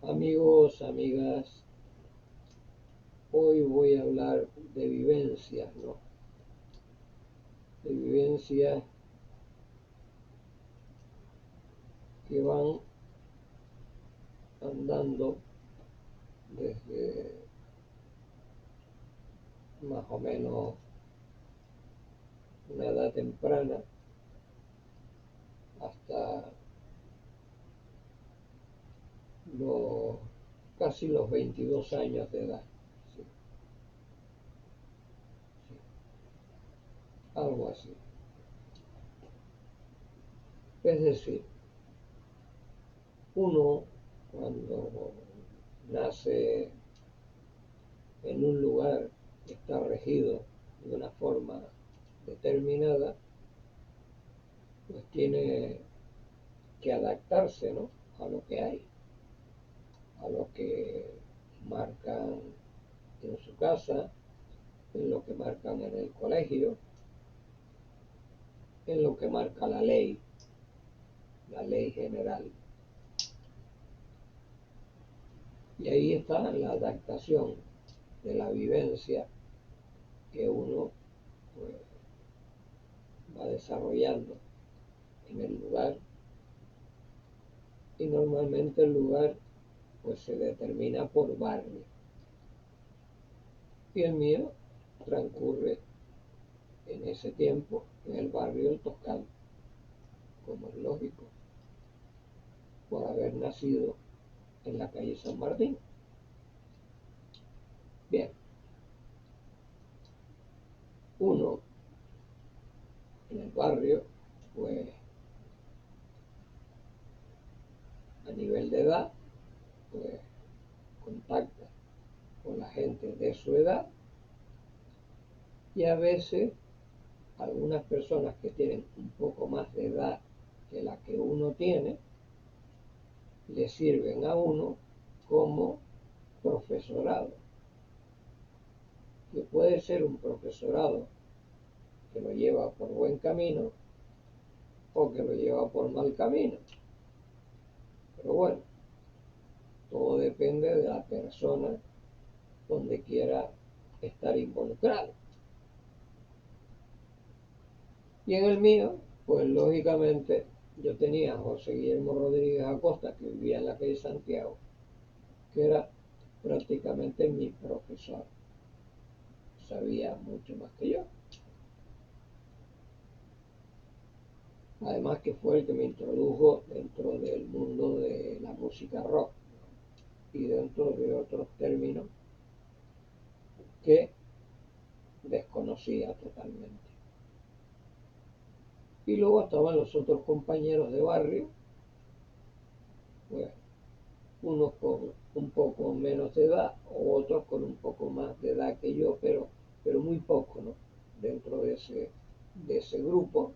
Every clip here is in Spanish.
Amigos, amigas, hoy voy a hablar de vivencias, ¿no? De vivencias que van andando desde más o menos una edad temprana hasta los, casi los 22 años de edad. Sí, sí, algo así. Es decir, uno cuando nace en un lugar que está regido de una forma determinada, pues tiene que adaptarse, ¿no? A lo que hay, a lo que marcan en su casa, en lo que marcan en el colegio, en lo que marca la ley general. Y ahí está la adaptación de la vivencia que uno pues, va desarrollando en el lugar, y normalmente el lugar pues se determina por barrio. Y el mío transcurre en ese tiempo en el barrio El Toscano, como es lógico, por haber nacido en la calle San Martín. Bien, uno en el barrio, pues a nivel de edad, pues contacta con la gente de su edad, y a veces algunas personas que tienen un poco más de edad que la que uno tiene, le sirven a uno como profesorado, que puede ser un profesorado que lo lleva por buen camino o que lo lleva por mal camino. Pero bueno, todo depende de la persona donde quiera estar involucrado. Y en el mío, pues lógicamente yo tenía a José Guillermo Rodríguez Acosta, que vivía en la calle Santiago, que era prácticamente mi profesor. Sabía mucho más que yo. Además que fue el que me introdujo dentro del mundo de la música rock y dentro de otros términos que desconocía totalmente. Y luego estaban los otros compañeros de barrio, pues unos con un poco menos de edad, o otros con un poco más de edad que yo, pero muy poco, ¿no? Dentro de ese grupo.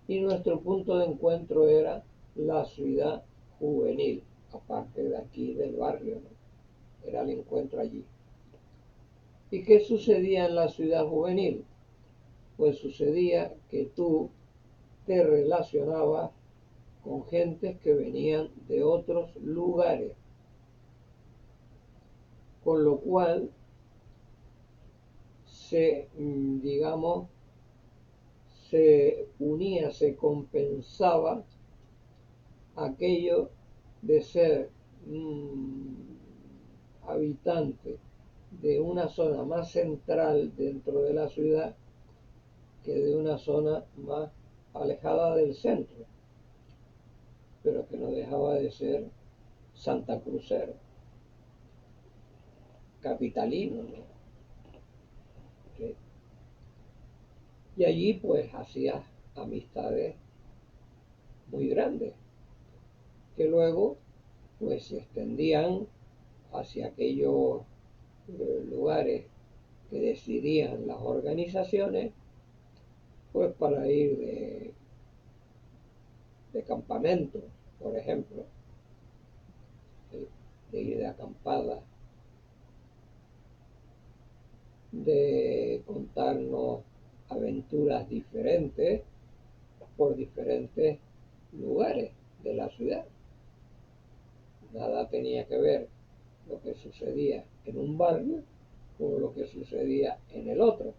Y nuestro punto de encuentro era la ciudad juvenil, aparte de aquí del barrio, ¿no? Era el encuentro allí. ¿Y qué sucedía en la ciudad juvenil? Pues sucedía que tú te relacionabas con gentes que venían de otros lugares, con lo cual digamos, se unía, se compensaba aquello de ser habitante de una zona más central dentro de la ciudad que de una zona más alejada del centro, pero que no dejaba de ser santacrucero, capitalino, ¿no? ¿Sí? Y allí pues hacías amistades muy grandes, que luego pues se extendían hacia aquellos lugares que decidían las organizaciones, pues para ir de campamento, por ejemplo, de ir de acampada, de contarnos aventuras diferentes por diferentes lugares de la ciudad. Nada nada tenía que ver lo que sucedía en un barrio con lo que sucedía en el otro,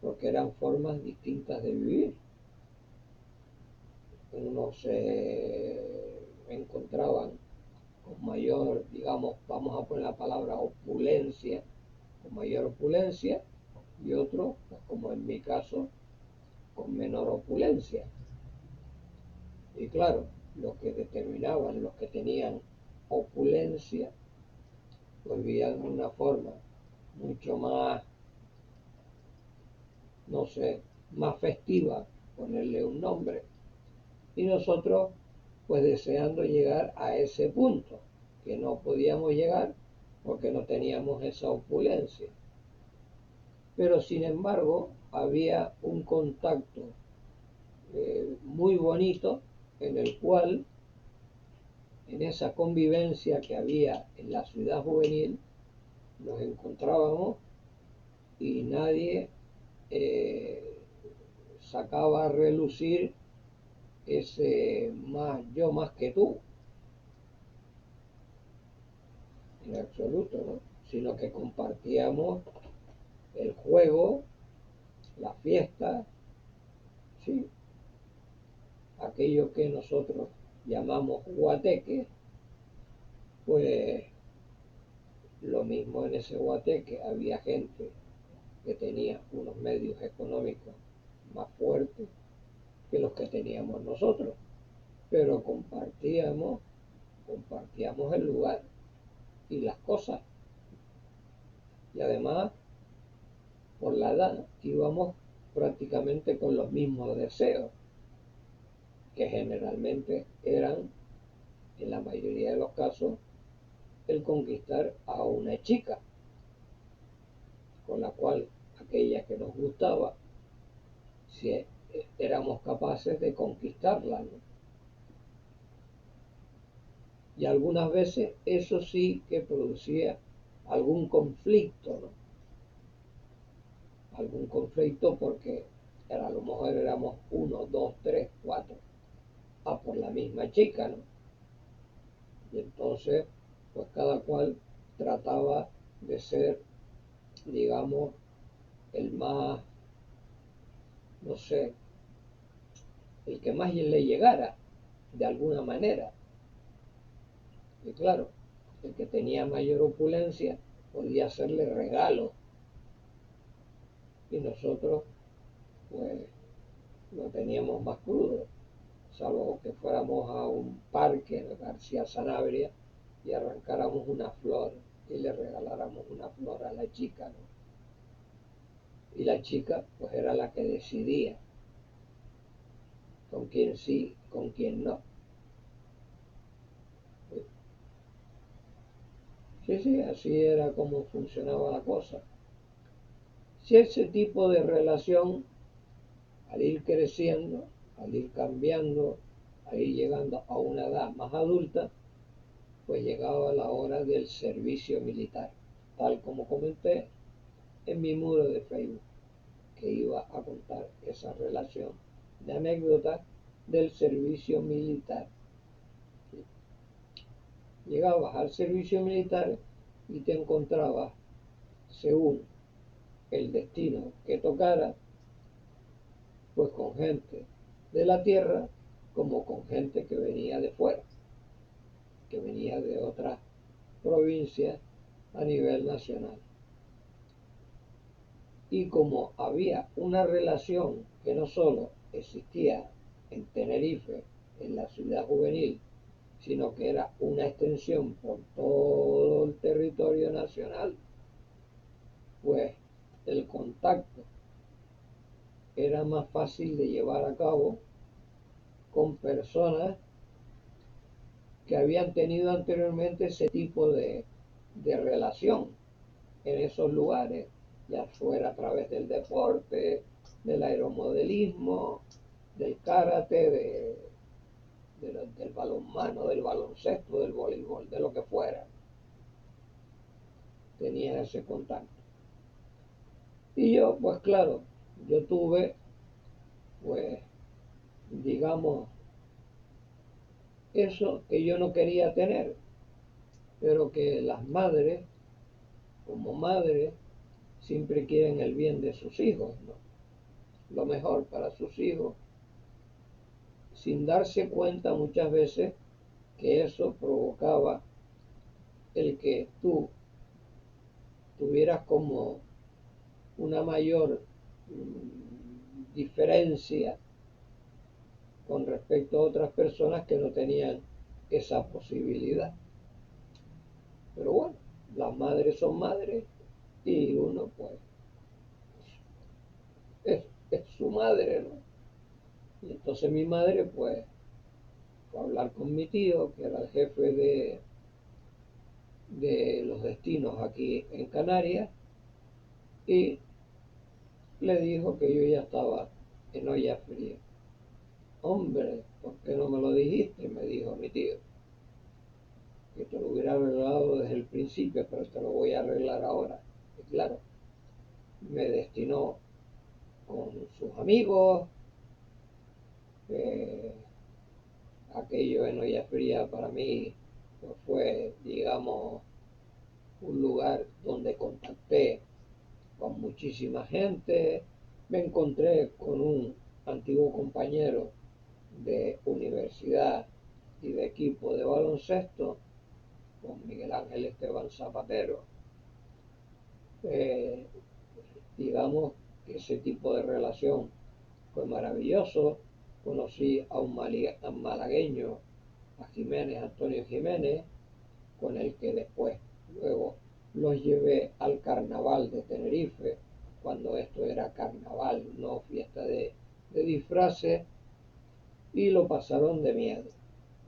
porque eran formas distintas de vivir. Unos se encontraban con mayor, digamos, vamos a poner la palabra opulencia, con mayor opulencia, y otros, pues como en mi caso, con menor opulencia. Y claro, lo que determinaban, los que tenían opulencia, pues vivían de una forma mucho más, no sé, más festiva, ponerle un nombre, y nosotros pues deseando llegar a ese punto, que no podíamos llegar porque no teníamos esa opulencia. Pero sin embargo había un contacto muy bonito en el cual, en esa convivencia que había en la ciudad juvenil, nos encontrábamos y nadie sacaba a relucir ese más yo más que tú, en absoluto, ¿no? Sino que compartíamos el juego, la fiesta, ¿sí? Aquello que nosotros llamamos guateque, pues lo mismo en ese guateque había gente que tenía unos medios económicos más fuertes que los que teníamos nosotros, pero compartíamos el lugar y las cosas. Y además, por la edad, íbamos prácticamente con los mismos deseos, que generalmente eran, en la mayoría de los casos, el conquistar a una chica, con la cual aquella que nos gustaba, si éramos capaces de conquistarla, ¿no? Y algunas veces eso sí que producía algún conflicto, ¿no? Algún conflicto porque a lo mejor éramos uno, dos, tres, cuatro, a por la misma chica, ¿no? Y entonces, pues cada cual trataba de ser, digamos, el más, no sé, el que más le llegara, de alguna manera. Y claro, el que tenía mayor opulencia podía hacerle regalos. Y nosotros, pues, lo teníamos más crudo, salvo que fuéramos a un parque en García Sanabria y arrancáramos una flor y le regaláramos una flor a la chica, ¿no? Y la chica, pues, era la que decidía con quién sí, con quién no. Sí, sí, así era como funcionaba la cosa. Si ese tipo de relación, al ir creciendo, al ir cambiando, al ir llegando a una edad más adulta, pues llegaba la hora del servicio militar, tal como comenté en mi muro de Facebook, que iba a contar esa relación de anécdotas del servicio militar. Llegabas al servicio militar y te encontrabas, según el destino que tocara, pues con gente de la tierra como con gente que venía de fuera, que venía de otras provincias a nivel nacional. Y como había una relación que no solo existía en Tenerife, en la ciudad juvenil, sino que era una extensión por todo el territorio nacional, pues el contacto era más fácil de llevar a cabo con personas que habían tenido anteriormente ese tipo de relación en esos lugares, ya fuera a través del deporte, del aeromodelismo, del karate, del balonmano, del baloncesto, del voleibol, de lo que fuera. Tenía ese contacto. Y yo, pues claro, yo tuve, pues, digamos, eso que yo no quería tener, pero que las madres, como madres, siempre quieren el bien de sus hijos, ¿no? Lo mejor para sus hijos, sin darse cuenta muchas veces que eso provocaba el que tú tuvieras como una mayor diferencia con respecto a otras personas que no tenían esa posibilidad. Pero bueno, las madres son madres y uno pues es su madre, ¿no? Y entonces mi madre pues fue a hablar con mi tío, que era el jefe de los destinos aquí en Canarias, y le dijo que yo ya estaba en olla fría. Hombre, ¿por qué no me lo dijiste? Me dijo mi tío. Que te lo hubiera arreglado desde el principio, pero te lo voy a arreglar ahora. Y claro, me destinó con sus amigos, eh, aquello en olla fría para mí pues fue, digamos, un lugar donde contacté con muchísima gente, me encontré con un antiguo compañero de universidad y de equipo de baloncesto, con Miguel Ángel Esteban Zapatero. Eh, digamos que ese tipo de relación fue maravilloso. Conocí a un malagueño, a Jiménez, Antonio Jiménez, con el que después, luego, los llevé al carnaval de Tenerife, cuando esto era carnaval, no fiesta de disfraces, y lo pasaron de miedo,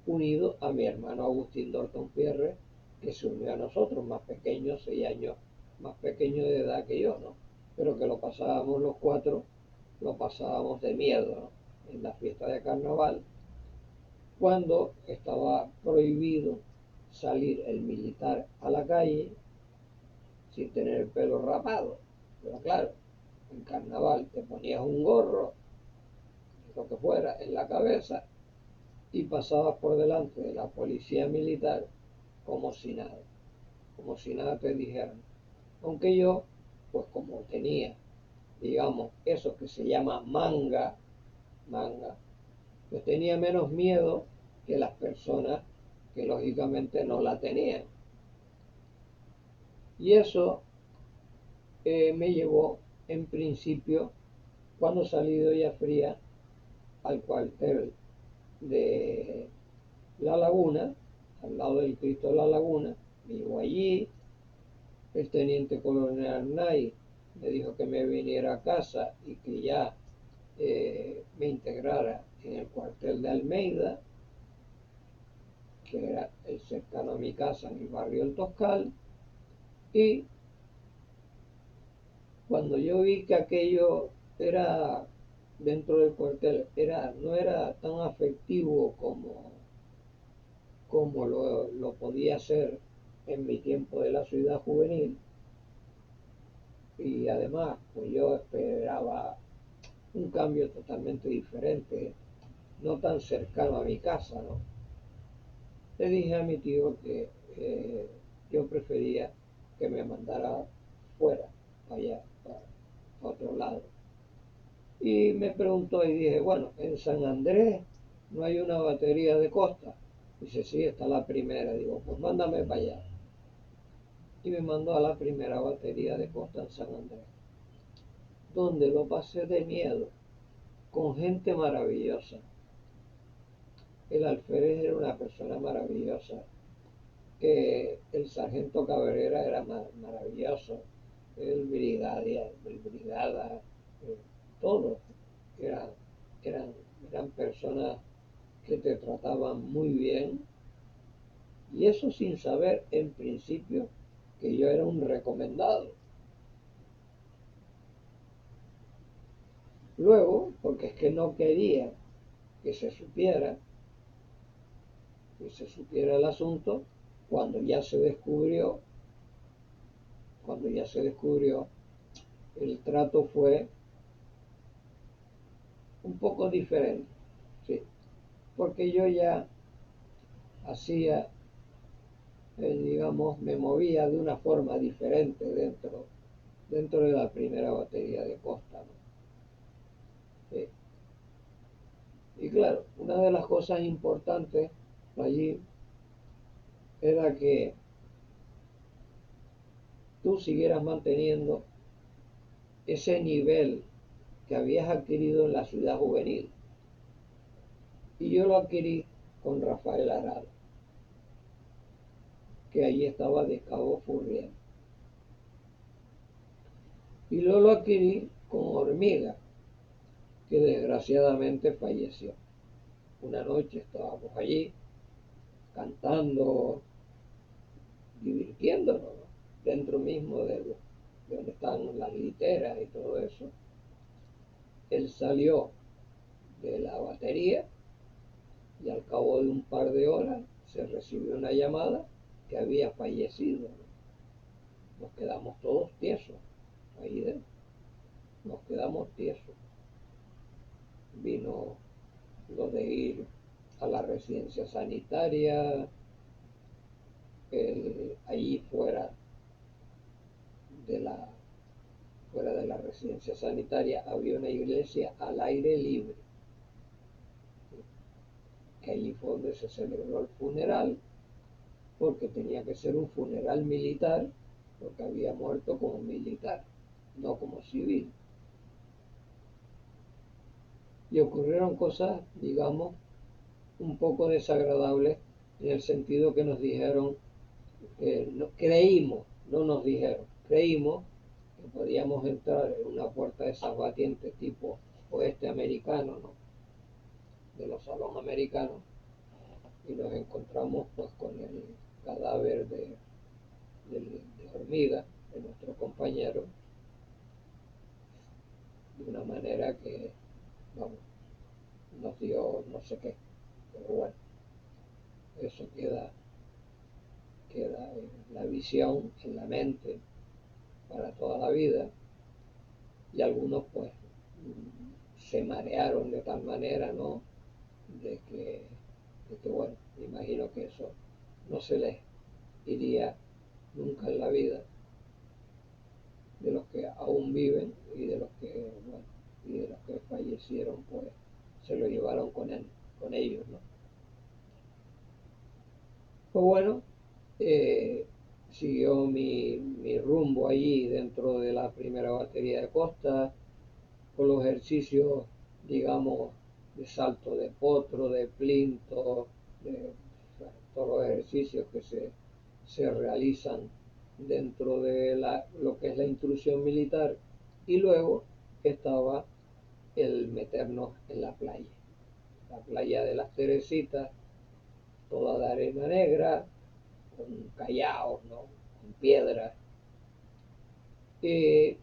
unido a mi hermano Agustín Dorton Pierre, que se unió a nosotros, más pequeño, 6 años más pequeño de edad que yo, ¿no? Pero que lo pasábamos los cuatro, lo pasábamos de miedo, ¿no? En la fiesta de carnaval, cuando estaba prohibido salir el militar a la calle sin tener el pelo rapado. Pero claro, en carnaval te ponías un gorro, lo que fuera, en la cabeza y pasabas por delante de la policía militar como si nada te dijeran. Aunque yo, pues como tenía, digamos, eso que se llama manga, pues tenía menos miedo que las personas que lógicamente no la tenían. Y eso me llevó, en principio, cuando salí de olla fría, al cuartel de La Laguna, al lado del Cristo de la Laguna. Vivo allí. El teniente coronel Arnay me dijo que me viniera a casa y que ya me integrara en el cuartel de Almeida, que era el cercano a mi casa en el barrio El Toscal. Y cuando yo vi que aquello era dentro del cuartel, no era tan afectivo como lo podía ser en mi tiempo de la ciudad juvenil, y además pues yo esperaba un cambio totalmente diferente, no tan cercano a mi casa, ¿no? Le dije a mi tío que yo prefería que me mandara fuera, allá, para otro lado. Y me preguntó y dije, bueno, en San Andrés no hay una batería de costa. Dice, sí, está la primera. Digo, pues mándame para allá. Y me mandó a la primera batería de costa en San Andrés, donde lo pasé de miedo, con gente maravillosa. El alférez era una persona maravillosa, que el sargento Cabrera era maravilloso, el brigada, todos eran, eran, eran personas que te trataban muy bien, y eso sin saber en principio que yo era un recomendado. Luego, porque es que no quería que se supiera el asunto, cuando ya se descubrió, cuando ya se descubrió, el trato fue un poco diferente, sí, porque yo ya hacía, digamos, me movía de una forma diferente dentro de la primera batería de costa, ¿no? Sí. Y claro, una de las cosas importantes allí era que tú siguieras manteniendo ese nivel que habías adquirido en la ciudad juvenil. Y yo lo adquirí con Rafael Arado, que allí estaba de Cabo Furriel. Y luego lo adquirí con Hormiga, que desgraciadamente falleció. Una noche estábamos allí cantando, divirtiéndonos, ¿no? Dentro mismo de donde están las literas y todo eso. Él salió de la batería y al cabo de un par de horas se recibió una llamada que había fallecido, ¿no? Nos quedamos todos tiesos ahí dentro, nos quedamos tiesos. Vino lo de ir a la residencia sanitaria, allí de la, fuera de la residencia sanitaria había una iglesia al aire libre, que allí fue donde se celebró el funeral, porque tenía que ser un funeral militar, porque había muerto como militar, no como civil. Y ocurrieron cosas, digamos, un poco desagradables, en el sentido que nos dijeron, creímos, no nos dijeron, creímos que podíamos entrar en una puerta de esas batientes tipo oeste americano, ¿no? De los salones americanos, y nos encontramos pues con el cadáver de Hormiga, de nuestro compañero, de una manera que, vamos, nos dio no sé qué, pero bueno, eso queda en la visión, en la mente, para toda la vida, y algunos pues se marearon de tal manera, ¿no? De que bueno, me imagino que eso no se les iría nunca en la vida, de los que aún viven y de los que, bueno, y de los que fallecieron, pues se lo llevaron con ellos, ¿no? Pues bueno, siguió mi rumbo allí dentro de la primera batería de costa, con los ejercicios, digamos, de salto de potro, de plinto, de todos los ejercicios que se realizan dentro de lo que es la instrucción militar. Y luego estaba el meternos en la playa de las Teresitas, toda de arena negra, con callaos, ¿no? Con piedras. Y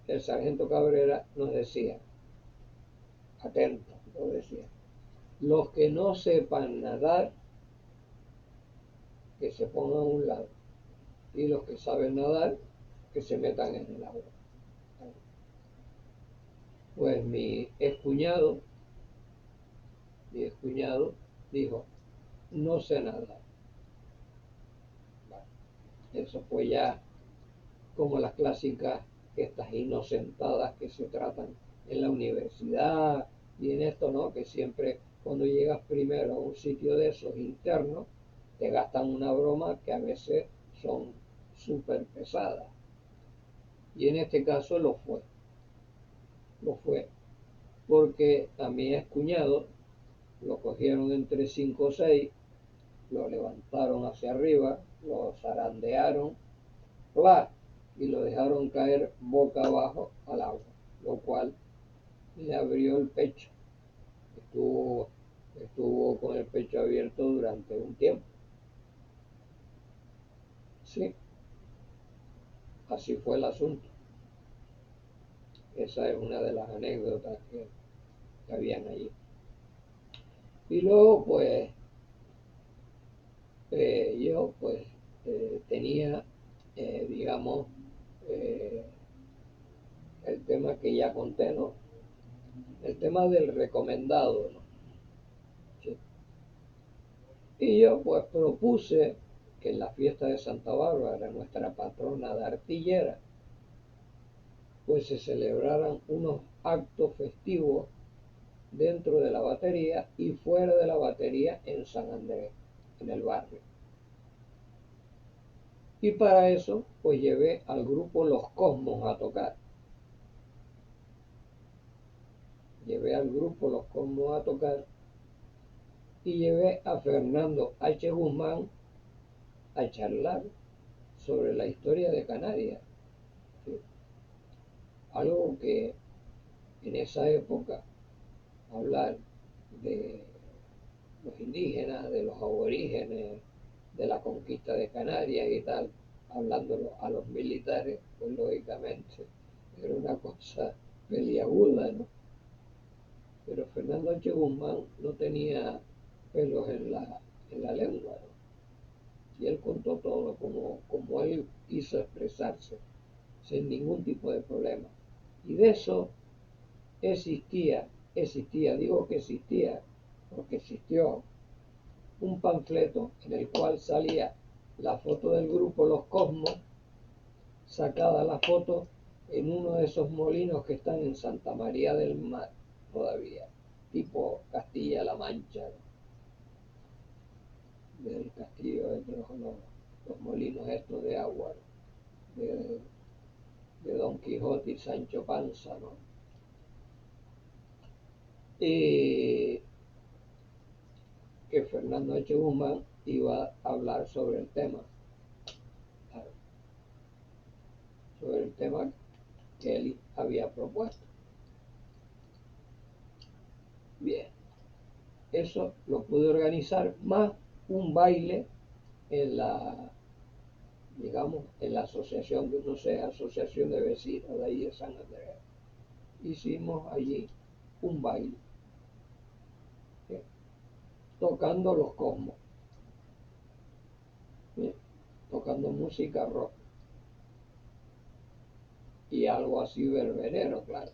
el sargento Cabrera nos decía, atentos, nos decía, los que no sepan nadar, que se pongan a un lado, y los que saben nadar, que se metan en el agua. Pues mi excuñado dijo, no sé nadar. Bueno, eso fue ya como las clásicas, estas inocentadas que se tratan en la universidad y en esto, ¿no? Que siempre cuando llegas primero a un sitio de esos internos, te gastan una broma que a veces son súper pesadas. Y en este caso lo fue, porque a mi excuñado lo cogieron entre 5 o 6, lo levantaron hacia arriba, lo zarandearon, ¡plá! Y lo dejaron caer boca abajo al agua, lo cual le abrió el pecho. Estuvo con el pecho abierto durante un tiempo. Sí, así fue el asunto. Esa es una de las anécdotas que habían allí. Y luego, pues, yo, pues, tenía, digamos, eh, el tema que ya conté, ¿no? El tema del recomendado, ¿no? Sí. Y yo pues propuse que en la fiesta de Santa Bárbara, nuestra patrona de artillera, pues se celebraran unos actos festivos dentro de la batería y fuera de la batería en San Andrés, en el barrio. Y para eso, pues llevé al grupo Los Cosmos a tocar. Llevé al grupo Los Cosmos a tocar y llevé a Fernando H. Guzmán a charlar sobre la historia de Canarias. ¿Sí? Algo que en esa época, hablar de los indígenas, de los aborígenes, de la conquista de Canarias y tal, hablándolo a los militares, pues lógicamente era una cosa peliaguda, ¿no? Pero Fernando H. Guzmán no tenía pelos en la lengua, ¿no? Y él contó todo como él quiso expresarse, sin ningún tipo de problema. Y de eso digo que existía, porque existió un panfleto en el cual salía la foto del grupo Los Cosmos, sacada la foto en uno de esos molinos que están en Santa María del Mar todavía, tipo Castilla-La Mancha, ¿no? Del castillo de los molinos estos de agua, ¿no? de Don Quijote y Sancho Panza, ¿no? Y que Fernando H. Guzmán iba a hablar sobre el tema, que él había propuesto. Bien, eso lo pude organizar más un baile en la, digamos, en la asociación, no sé, asociación de vecinos de ahí de San Andrés. Hicimos allí un baile, ¿sí? Tocando Los Cosmos, ¿sí? Tocando música rock y algo así verbenero, claro.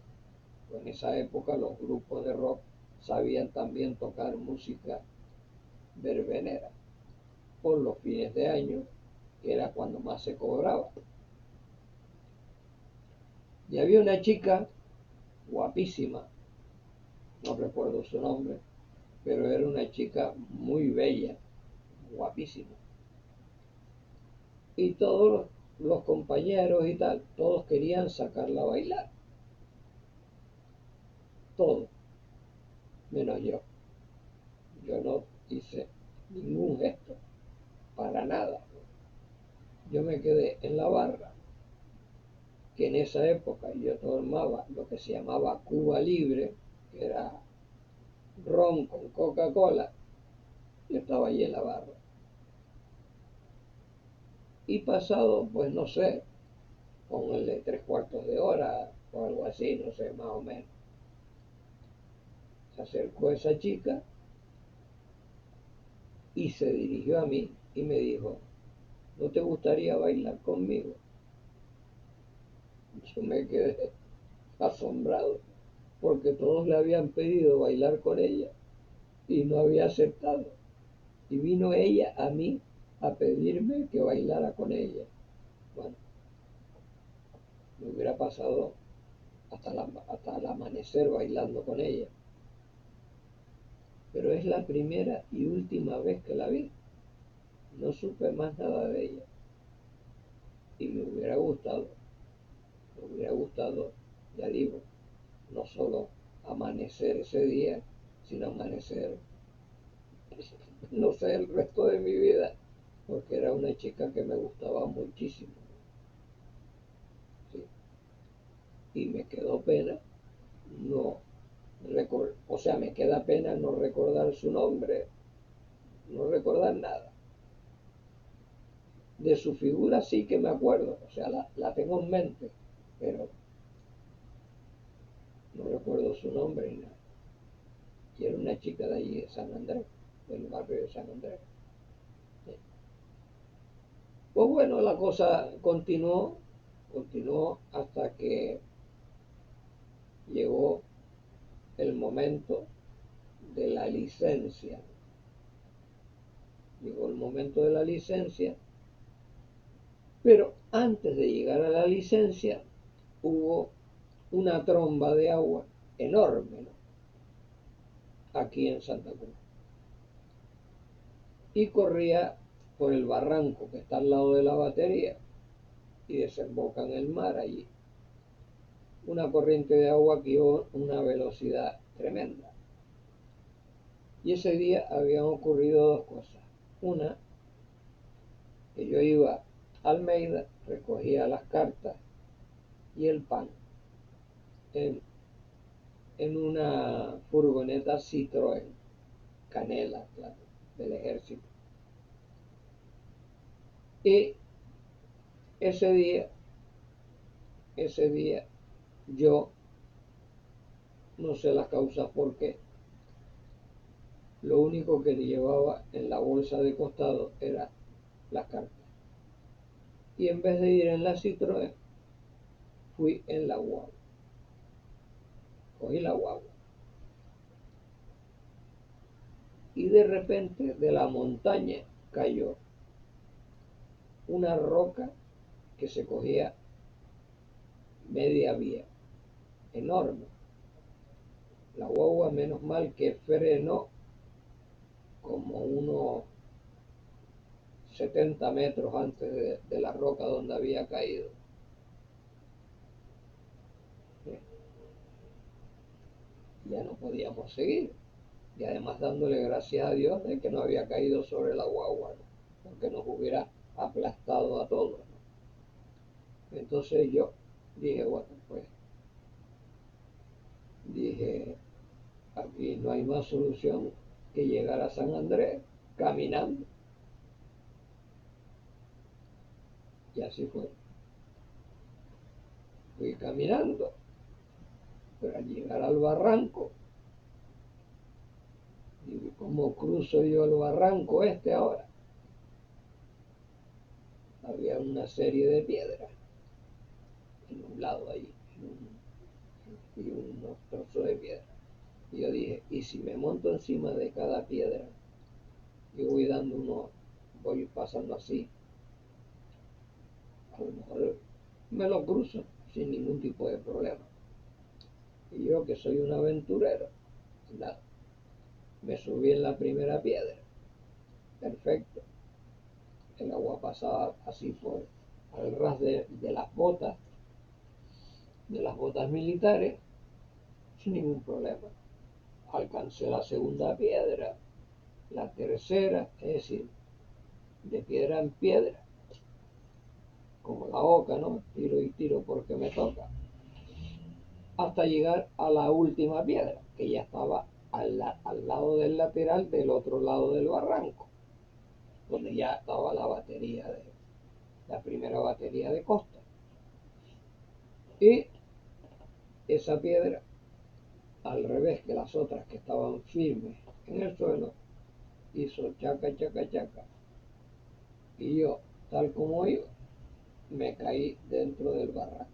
En esa época los grupos de rock sabían también tocar música verbenera por los fines de año, que era cuando más se cobraba. Y había una chica guapísima, no recuerdo su nombre, pero era una chica muy bella, guapísima. Y todos los compañeros y tal, todos querían sacarla a bailar, todos, menos yo. Yo no hice ningún gesto, para nada. Yo me quedé en la barra, que en esa época yo tomaba lo que se llamaba Cuba Libre, que era ron con Coca-Cola. Yo estaba allí en la barra. Y pasado, pues no sé, pónganle 3/4 de hora o algo así, no sé, más o menos. Se acercó esa chica y se dirigió a mí y me dijo, ¿no te gustaría bailar conmigo? Yo me quedé asombrado porque todos le habían pedido bailar con ella y no había aceptado. Y vino ella a mí a pedirme que bailara con ella. Bueno, me hubiera pasado hasta el amanecer bailando con ella. Pero es la primera y última vez que la vi. No supe más nada de ella. Y me hubiera gustado, ya digo, no solo amanecer ese día, sino amanecer, no sé, el resto de mi vida, porque era una chica que me gustaba muchísimo, ¿sí? Y me quedó pena no o sea, me queda pena no recordar su nombre, no recordar nada. De su figura sí que me acuerdo, o sea, la tengo en mente, pero no recuerdo su nombre ni nada. Y era una chica de allí, de San Andrés, del barrio de San Andrés. Sí. Pues bueno, la cosa continuó hasta que llegó el momento de la licencia. Llegó el momento de la licencia, pero antes de llegar a la licencia hubo una tromba de agua enorme, ¿no?, aquí en Santa Cruz. Y corría por el barranco que está al lado de la batería y desemboca en el mar allí. Una corriente de agua que iba a una velocidad tremenda. Y ese día habían ocurrido dos cosas. Una, que yo iba a Almeida, recogía las cartas y el pan en, en una furgoneta Citroën, Canela, claro, del ejército. Y ese día yo no sé las causas por qué. Lo único que llevaba en la bolsa de costado era las cartas. Y en vez de ir en la Citroën, fui en la guagua. Cogí la guagua. Y de repente de la montaña cayó una roca que se cogía media vía, enorme. La guagua, menos mal que frenó como unos 70 metros antes de la roca donde había caído. Ya no podíamos seguir. Y además dándole gracias a Dios de que no había caído sobre la guagua, ¿no?, porque nos hubiera aplastado a todos, ¿no? Entonces yo dije, bueno, pues dije, aquí no hay más solución que llegar a San Andrés caminando. Y así fue. Fui caminando, pero al llegar al barranco, digo, ¿cómo cruzo yo el barranco este ahora? Había una serie de piedras en un lado ahí, y unos trozos de piedra. Y yo dije, ¿y si me monto encima de cada piedra y voy pasando así? A lo mejor me lo cruzo sin ningún tipo de problema. Y yo, que soy un aventurero, nada, me subí en la primera piedra. Perfecto. El agua pasaba así por al ras de las botas militares, sin ningún problema. Alcancé la segunda piedra, la tercera, es decir, de piedra en piedra, como la oca, ¿no? Tiro y tiro porque me toca, hasta llegar a la última piedra, que ya estaba al lado del lateral del otro lado del barranco, donde ya estaba la primera batería de costa. Y esa piedra, al revés que las otras que estaban firmes en el suelo, hizo chaca, chaca, chaca. Y yo, tal como iba, me caí dentro del barranco,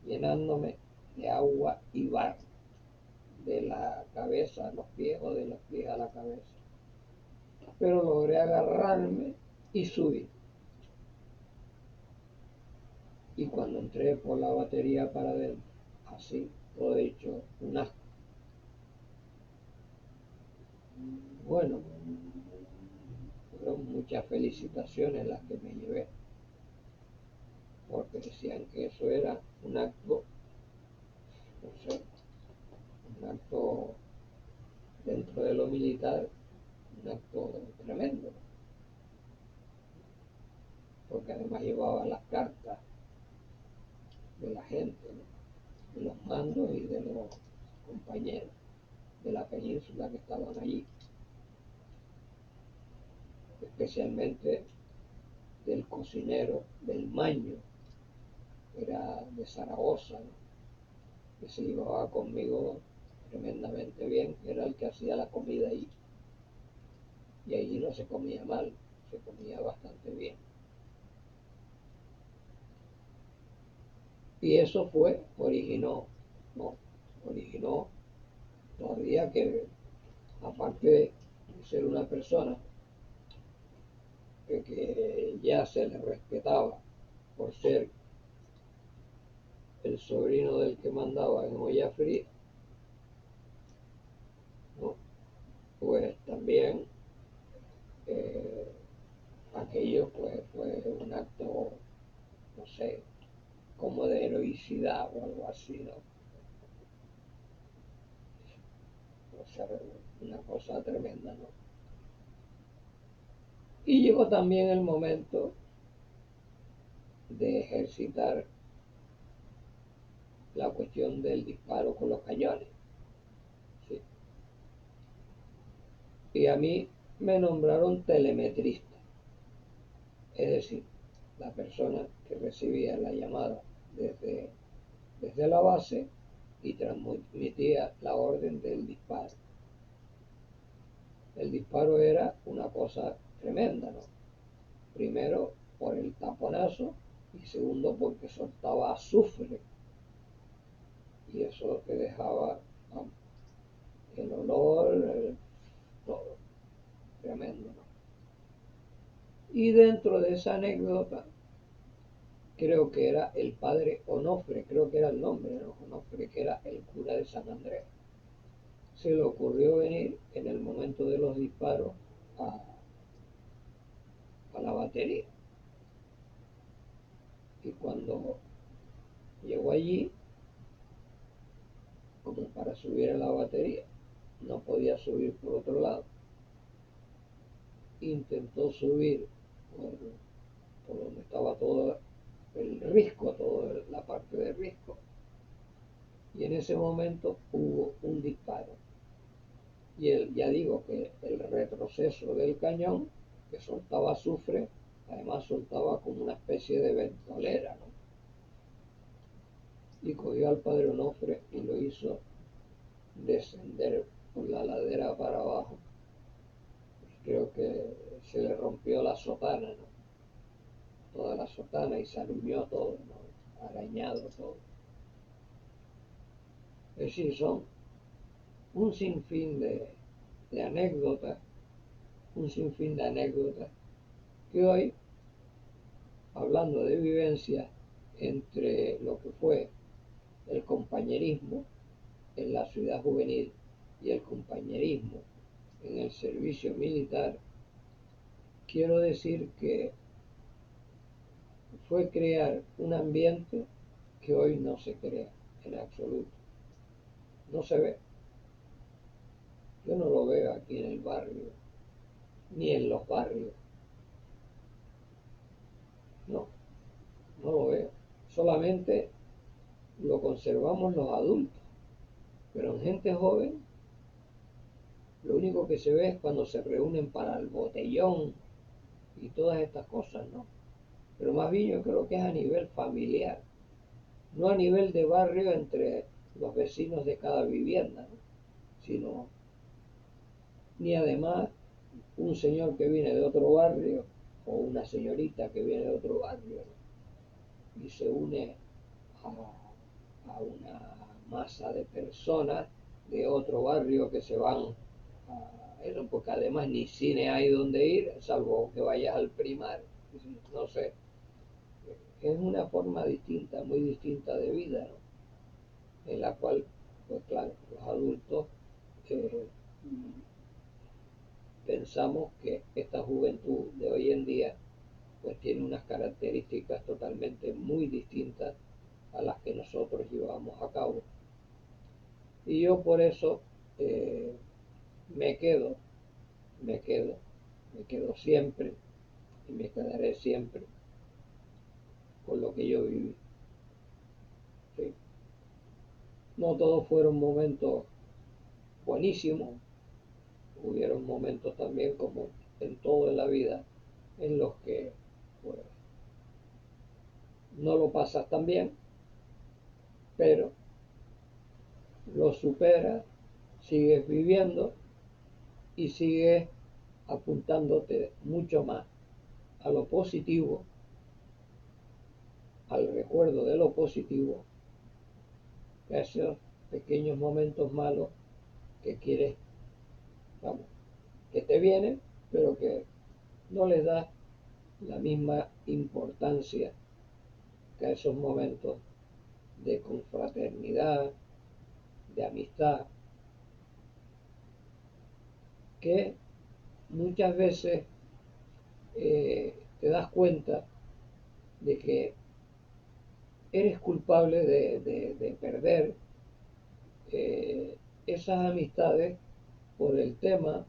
llenándome de agua y barro, de la cabeza a los pies o de los pies a la cabeza. Pero logré agarrarme y subir. Y cuando entré por la batería para adentro, así, todo hecho un asco. Bueno, fueron muchas felicitaciones las que me llevé, porque decían que eso era un acto, no sé, un acto dentro de lo militar, un acto tremendo, porque además llevaba las cartas de la gente, ¿no?, de los mandos y de los compañeros de la península que estaban allí, especialmente del cocinero del Maño, que era de Zaragoza, ¿no?, que se llevaba conmigo tremendamente bien, que era el que hacía la comida ahí. Y allí no se comía mal, se comía bastante bien. Y eso originó todavía que, aparte de ser una persona ya se le respetaba por ser el sobrino del que mandaba en olla fría, ¿no? Pues también eh, aquello pues fue un acto, no sé, como de heroicidad o algo así, ¿no? O sea, una cosa tremenda, ¿no? Y llegó también el momento de ejercitar la cuestión del disparo con los cañones, ¿sí? Y a mí me nombraron telemetrista, es decir, la persona que recibía la llamada desde la base y transmitía la orden del disparo. El disparo era una cosa tremenda, ¿no? Primero por el taponazo y segundo porque soltaba azufre y eso te dejaba, ¿no?, el olor, todo, tremendo, ¿no? Y dentro de esa anécdota, creo que era el padre Onofre, creo que era el nombre, ¿no? Onofre, que era el cura de San Andrés. Se le ocurrió venir en el momento de los disparos a, a la batería. Y cuando llegó allí, como para subir a la batería, no podía subir por otro lado. Intentó subir por donde estaba todo el risco, toda la parte de risco. Y en ese momento hubo un disparo. Y ya digo que el retroceso del cañón, que soltaba azufre, además soltaba como una especie de ventolera, ¿no? Y cogió al padre Onofre y lo hizo descender por la ladera para abajo. Y creo que se le rompió la sotana, ¿no? Toda la sotana y se alumió todo, ¿no? Arañado todo. Es decir, son un sinfín de anécdotas, un sinfín de anécdotas que hoy, hablando de vivencia entre lo que fue el compañerismo en la ciudad juvenil y el compañerismo en el servicio militar, quiero decir que fue crear un ambiente que hoy no se crea en absoluto. No se ve. Yo no lo veo aquí en el barrio, ni en los barrios. No, no lo veo. Solamente lo conservamos los adultos. Pero en gente joven, lo único que se ve es cuando se reúnen para el botellón y todas estas cosas, ¿no? Pero más bien yo creo que es a nivel familiar, no a nivel de barrio entre los vecinos de cada vivienda, ¿no? Sino, ni además un señor que viene de otro barrio o una señorita que viene de otro barrio, ¿no?, y se une a una masa de personas de otro barrio que se van a eso, porque además ni cine hay donde ir, salvo que vayas al Primar, no sé. Es una forma distinta, muy distinta de vida, ¿no?, en la cual, pues claro, los adultos eh, pensamos que esta juventud de hoy en día pues tiene unas características totalmente muy distintas a las que nosotros llevamos a cabo. Y yo por eso eh, me quedo, me quedo, me quedo siempre y me quedaré siempre con lo que yo viví. ¿Sí? No todos fueron momentos buenísimos, hubieron momentos también como en todo en la vida en los que pues, no lo pasas tan bien, pero lo superas, sigues viviendo y sigues apuntándote mucho más a lo positivo, al recuerdo de lo positivo, que a esos pequeños momentos malos que quieres, vamos, que te vienen, pero que no les das la misma importancia que a esos momentos de confraternidad, de amistad, que muchas veces te das cuenta de que eres culpable de perder esas amistades por el tema,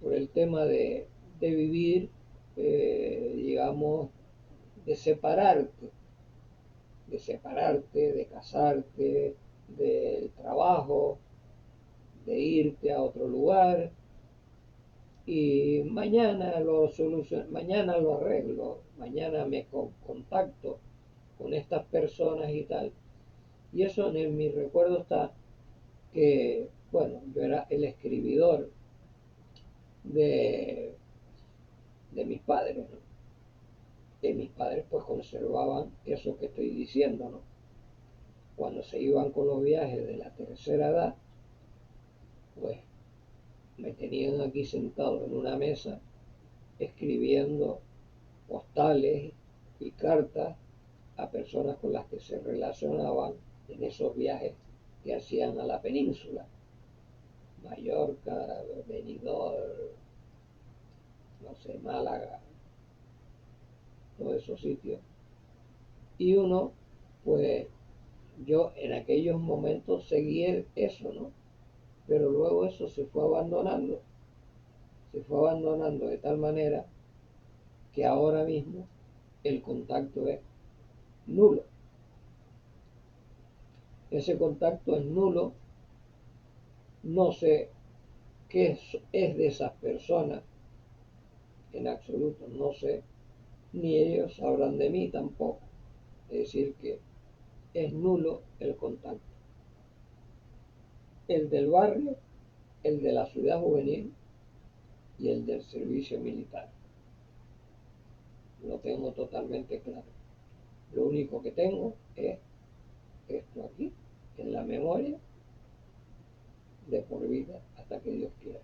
por el tema de vivir, digamos, de separarte, de casarte, del trabajo, de irte a otro lugar y mañana lo arreglo, mañana me contacto con estas personas y tal. Y eso en mi recuerdo está que, bueno, yo era el escribidor de, de mis padres, ¿no? Que mis padres pues conservaban eso que estoy diciendo, ¿no? Cuando se iban con los viajes de la tercera edad, pues me tenían aquí sentado en una mesa escribiendo postales y cartas a personas con las que se relacionaban en esos viajes que hacían a la península, Mallorca, Benidorm, no sé, Málaga, todos esos sitios. Y uno, pues yo en aquellos momentos seguí eso, ¿no? Pero luego eso se fue abandonando de tal manera que ahora mismo el contacto es nulo. Ese contacto es nulo, no sé qué es de esas personas, en absoluto, no sé, ni ellos sabrán de mí tampoco. Es decir, que es nulo el contacto. El del barrio, el de la ciudad juvenil y el del servicio militar. Lo tengo totalmente claro. Lo único que tengo es esto aquí, en la memoria, de por vida, hasta que Dios quiera.